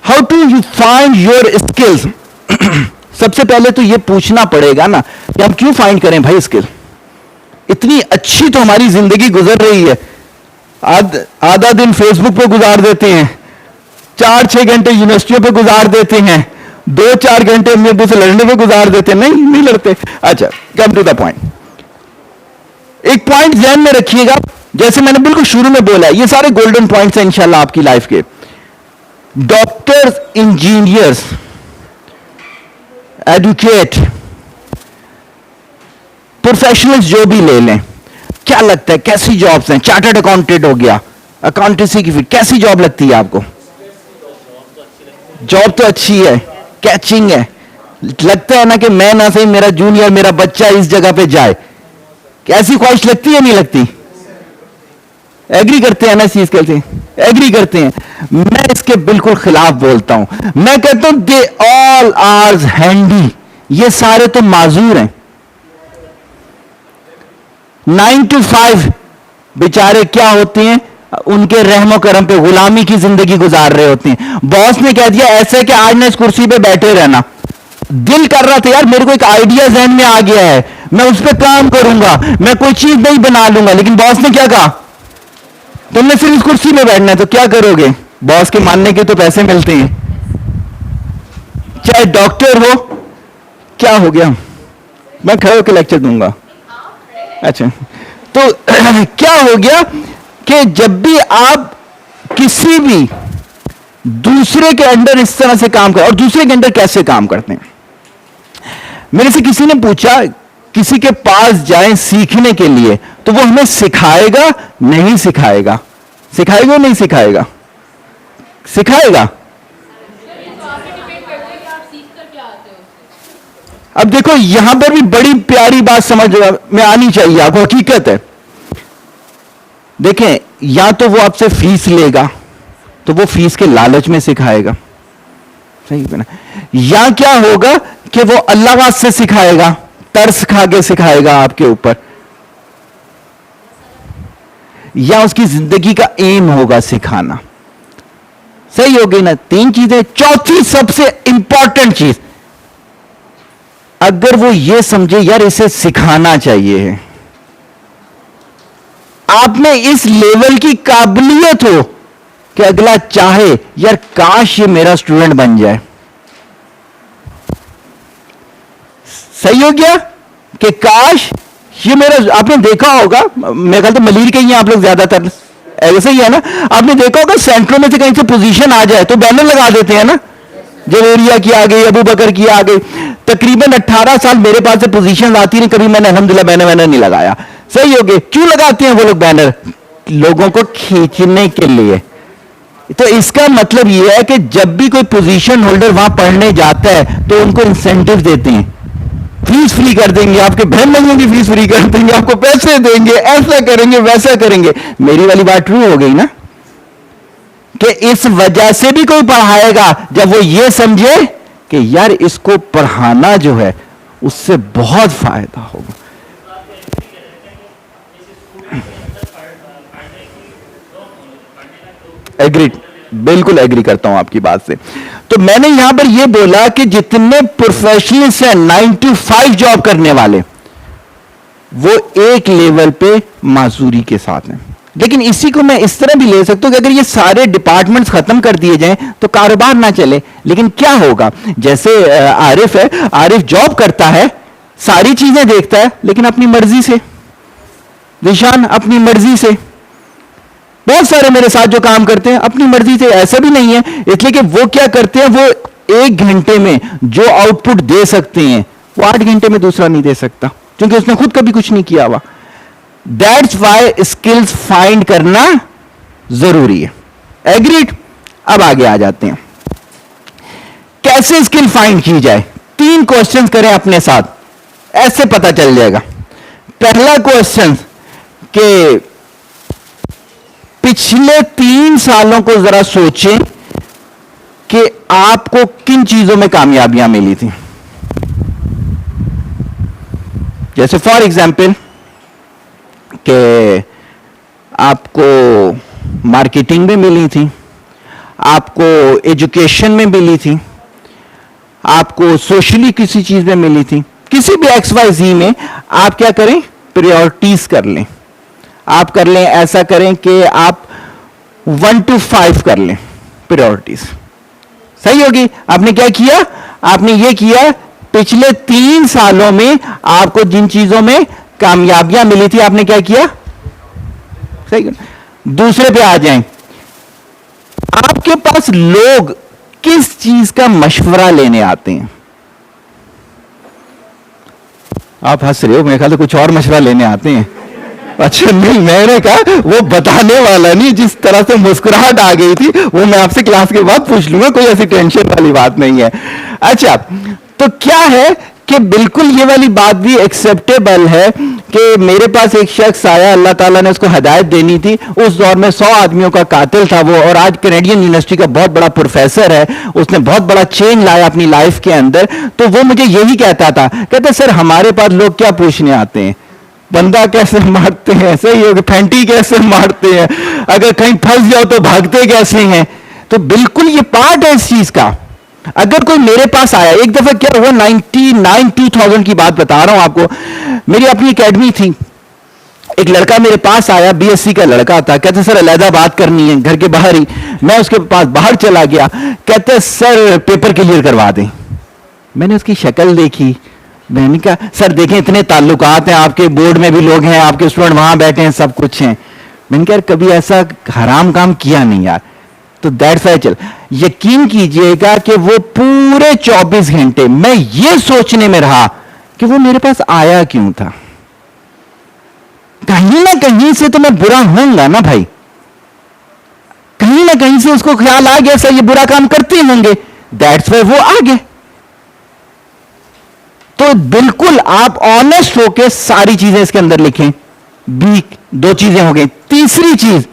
How to you find your skills? सबसे पहले तो ये पूछना पड़ेगा ना कि हम क्यों फाइंड करें भाई स्किल? इतनी अच्छी तो हमारी जिंदगी गुजर रही है, आधा दिन फेसबुक पे गुजार देते हैं, 4-6 घंटे यूनिवर्सिटियों पे गुजार देते हैं, 2-4 घंटे अपने अब्बू से लड़ने पे गुजार देते हैं। नहीं लड़ते। अच्छा, कम टू द पॉइंट। एक पॉइंट ध्यान में रखिएगा, जैसे मैंने बिल्कुल शुरू में बोला, ये सारे गोल्डन पॉइंट्स हैं इंशाल्लाह आपकी लाइफ के। डॉक्टर्स, इंजीनियर्स, एडवोकेट, प्रोफेशनल्स जो भी ले लें, क्या लगता है कैसी जॉब्स हैं? चार्टर्ड अकाउंटेंट हो गया, अकाउंटेंसी की फील्ड, कैसी जॉब लगती है आपको? जॉब तो अच्छी है, कैचिंग है, लगता है ना कि मैं ना सही मेरा जूनियर, मेरा बच्चा इस जगह पे जाए, कैसी ख्वाहिश लगती है? नहीं लगती? एग्री करते हैं ना इस चीज के? एग्री करते हैं। मैं इसके बिल्कुल खिलाफ बोलता हूं। मैं कहता हूं दे ऑल आर हैंडी, ये सारे तो माजूर हैं। 9 to 5 बेचारे क्या होते हैं, उनके रहमो करम पे गुलामी की जिंदगी गुजार रहे होते हैं। बॉस ने कह दिया ऐसे कि आज ना इस कुर्सी पे बैठे रहना, दिल कर रहा था यार मेरे को एक आइडिया जहन में आ गया है, मैं उस पर काम करूंगा, मैं कोई चीज नहीं बना लूंगा, लेकिन बॉस ने क्या कहा, तुमने सिर्फ इस कुर्सी में बैठना है। तो क्या करोगे? बॉस के मानने के तो पैसे मिलते हैं। चाहे डॉक्टर हो, क्या हो गया, मैं खड़े होकर लेक्चर दूंगा। अच्छा, तो क्या हो गया कि जब भी आप किसी भी दूसरे के अंडर इस तरह से काम करें, और दूसरे के अंडर कैसे काम करते हैं, मेरे से किसी ने पूछा किसी के पास जाएं सीखने के लिए तो वो हमें सिखाएगा नहीं सिखाएगा? सिखाएगा नहीं सिखाएगा? सिखाएगा। अब देखो यहां पर भी बड़ी प्यारी बात समझ में आनी चाहिए आपको, हकीकत है। देखें, या तो वो आपसे फीस लेगा तो वो फीस के लालच में सिखाएगा, सही है ना? या क्या होगा कि वो अल्लाह से सिखाएगा, तरस खा के सिखाएगा आपके ऊपर, या उसकी जिंदगी का एम होगा सिखाना। सही हो गई ना? 3 चीजें। चौथी सबसे इंपॉर्टेंट चीज, अगर वो ये समझे यार इसे सिखाना चाहिए है, आप में इस लेवल की काबिलियत हो कि अगला चाहे यार काश ये मेरा स्टूडेंट बन जाए। सही हो गया कि काश ये मेरा, आपने देखा होगा, मेरे ख्याल तो मलीर के ही हैं आप लोग ज्यादातर, ऐसे ही है ना? आपने देखा होगा सेंट्रो में से कहीं से पोजीशन आ जाए तो बैनर लगा देते हैं ना, जवेरिया की आ गई, अबू बकर की आ गई। तकरीबन 18 साल मेरे पास से पोजीशन आती नहीं, कभी मैंने अल्हम्दुलिल्लाह बैनर नहीं लगाया। सही हो गए। क्यों लगाते हैं वो लोग बैनर? लोगों को खींचने के लिए। तो इसका मतलब यह है कि जब भी कोई पोजीशन होल्डर वहां पढ़ने जाता है तो उनको इंसेंटिव देते हैं, फीस फ्री कर देंगे, आपके बहन लोगों की फीस फ्री कर देंगे, आपको पैसे देंगे, ऐसा करेंगे वैसा करेंगे। मेरी वाली बात ट्रू हो गई ना कि इस वजह से भी कोई पढ़ाएगा जब वो ये समझे कि यार इसको पढ़ाना जो है उससे बहुत फायदा होगा। एग्री, बिल्कुल एग्री करता हूं आपकी बात से। तो मैंने यहां पर यह बोला कि जितने प्रोफेशनल्स हैं 9 to 5 जॉब करने वाले, वो एक लेवल पे माजूरी के साथ हैं। लेकिन इसी को मैं इस तरह भी ले सकता हूं कि अगर ये सारे डिपार्टमेंट्स खत्म कर दिए जाएं तो कारोबार ना चले। लेकिन क्या होगा, जैसे आरिफ है, आरिफ जॉब करता है, सारी चीजें देखता है, लेकिन अपनी मर्जी से। निशान अपनी मर्जी से। बहुत सारे मेरे साथ जो काम करते हैं अपनी मर्जी से, ऐसा भी नहीं है, इसलिए कि वो क्या करते हैं, वो 1 घंटे में जो आउटपुट दे सकते हैं वो 8 घंटे में दूसरा नहीं दे सकता, क्योंकि उसने खुद कभी कुछ नहीं किया हुआ। दैट्स वाई स्किल्स फाइंड करना जरूरी है। एग्रीड? अब आगे आ जाते हैं, कैसे स्किल फाइंड की जाए। 3 क्वेश्चंस करें अपने साथ, ऐसे पता चल जाएगा। पहला क्वेश्चन कि पिछले 3 सालों को जरा सोचें कि आपको किन चीजों में कामयाबियां मिली थी। जैसे फॉर एग्जाम्पल कि आपको मार्केटिंग में मिली थी, आपको एजुकेशन में मिली थी, आपको सोशली किसी चीज में मिली थी, किसी भी XYZ में आप क्या करें, प्रायोरिटीज कर लें। आप कर लें, ऐसा करें कि आप 1 to 5 कर लें प्रायोरिटीज। सही होगी? आपने क्या किया? आपने ये किया, पिछले 3 सालों में आपको जिन चीजों में कामयाबियां मिली थी, आपने क्या किया? सही। दूसरे पे आ जाएं, आपके पास लोग किस चीज का मशवरा लेने आते हैं? आप हंस रहे हो, मेरे ख्याल से कुछ और मशवरा लेने आते हैं। अच्छा नहीं, मैंने कहा वो बताने वाला नहीं, जिस तरह से मुस्कुराहट आ गई थी वो मैं आपसे क्लास के बाद पूछ लूंगा, कोई ऐसी टेंशन वाली बात नहीं है। अच्छा, तो क्या है कि बिल्कुल ये वाली बात भी एक्सेप्टेबल है कि मेरे पास एक शख्स आया, अल्लाह ताला ने उसको हिदायत देनी थी, उस दौर में 100 आदमियों का कातिल था वो, और आज कैनेडियन यूनिवर्सिटी का बहुत बड़ा प्रोफेसर है, उसने बहुत बड़ा चेंज लाया अपनी लाइफ के अंदर। तो वो मुझे यही कहता था, कहते सर हमारे पास लोग क्या पूछने आते हैं, बंदा कैसे मारते हैं, सही हो, फैंटी कैसे मारते हैं, अगर कहीं फंस जाओ तो भागते कैसे हैं। तो बिल्कुल ये पार्ट है इस चीज का। अगर कोई मेरे पास आया, एक दफा क्या हुआ, 99-2000 की बात बता रहा हूं आपको, मेरी अपनी एकेडमी थी, एक लड़का मेरे पास आया, BSc का लड़का था, कहते सर अलहदा बात करनी है घर के बाहर ही। मैं उसके पास बाहर चला गया, कहते सर पेपर क्लियर करवा दें। मैंने उसकी शक्ल देखी, मैंने कहा सर देखें इतने ताल्लुकात हैं, आपके बोर्ड में भी लोग हैं, आपके स्टूडेंट वहां बैठे हैं, सब कुछ हैं। मैंने कहा कभी ऐसा हराम काम किया नहीं यार। तो दैट्स वाई चल, यकीन कीजिएगा कि वो पूरे 24 घंटे मैं ये सोचने में रहा कि वो मेरे पास आया क्यों था। कहीं ना कहीं से तो मैं बुरा होऊंगा ना भाई, कहीं ना कहीं से उसको ख्याल आ गया सर ये बुरा काम करते होंगे, दैट्स वाई वो आ गए। तो बिल्कुल आप ऑनेस्ट होके सारी चीजें इसके अंदर लिखें। बी 2 चीजें हो गई। तीसरी चीज,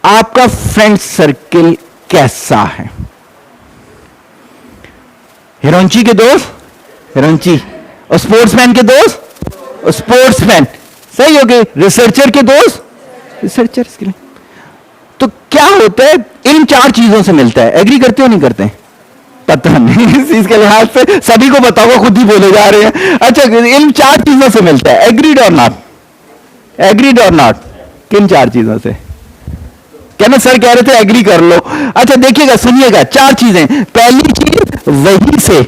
आपका फ्रेंड सर्किल कैसा है? हिरोंची के दोस्त हिरोंची, और स्पोर्ट्समैन के दोस्त स्पोर्ट्समैन, सही हो गए। रिसर्चर के दोस्त रिसर्चर्स के लिए। तो क्या होता है, इन 4 चीजों से मिलता है। एग्री करते हो नहीं करते? पता नहीं, इस चीज के लिहाज से सभी को बताओ, खुद ही बोले जा रहे हैं। अच्छा, इन 4 चीजों से मिलता है। एग्रीड और नॉट? एग्रीड और नॉट? किन 4 चीजों से? कहना सर कह रहे थे एग्री कर लो। अच्छा देखिएगा, सुनिएगा, 4 चीजें। पहली चीज वही से,